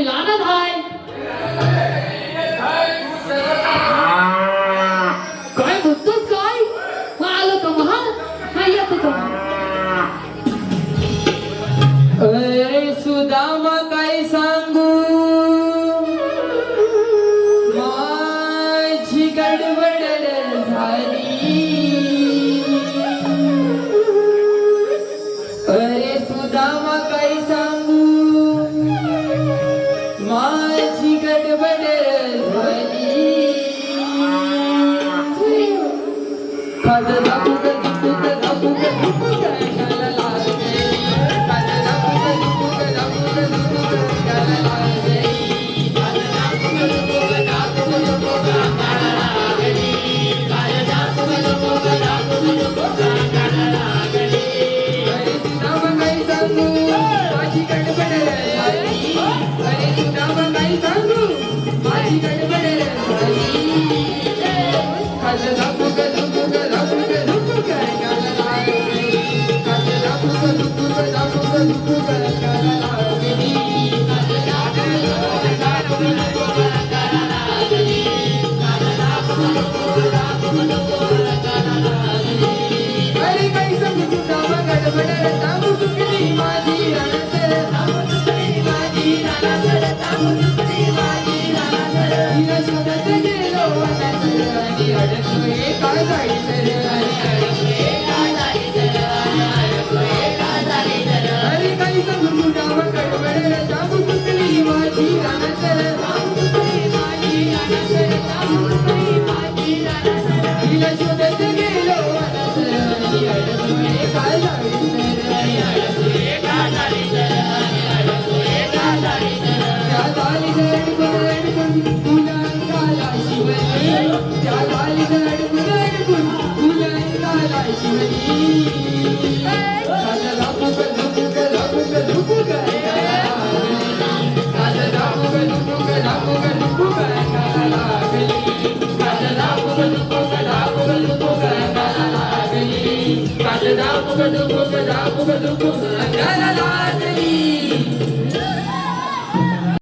माझी लानत आहे. काय म्हणतोस काय? आलो तो महा येतो तो. अरे सुदामा काय सांगू माझी गडबड झाली. अरे सुदामा काय सांगू माझी गडबड झाली. खाजला फुगत फुगत फुगत फुगत लागले. खाजला फुगत फुगत फुगत फुगत लागले. खाजला फुगत फुगत फुगत फुगत लागले. खाजला फुगत फुगत फुगत फुगत लागले. अरे सुदामा काय सांगू माझी गडबड झाली. अरे सुदामा काय सांगू माझी गडबड झाली. खाजला फुगत फुगत फुगत फुगत लागले. खाजला फुगत फुगत फुगत फुगत लागले. खाजला फुगत फुगत फुगत लागले. खाजला फुगत फुगत फुगत फुगत लागले. अरे काय सांगू सुदामा गडबड सांगू चुकली माझी रानसर. सांगू चुकली माझी रानसर. सांगू चुकली माझी रानसर. हिला शोधत गेलो वनासर आणि अडकलो एका जाळीसर. आणि अडकलो एका जाळीसर. आणि अडकलो एका जाळीसर. अरे काय सांगू सुदामा गडबड सांगू चुकली माझी रानसर. सांगू चुकली माझी रानसर. सांगू चुकली माझी रानसर. हिला शोधत गेलो वनासर आणि अडकलो एका जाळीसर. आणि अडकलो एका जाळीसर. आणि अडकलो एका जाळीसर. त्या जाळीसर अडकून मुलांना शिवली. त्या जाळीसर अडकून मुलांना शिवली. खाजला फुगत फुगत फुगत फुगत लागली. खाजला फुगत फुगत फुगत फुगत लागली. खाजला फुगत फुगत फुगत फुगत लागली. खाजला फुगत फुगत फुगत फुगत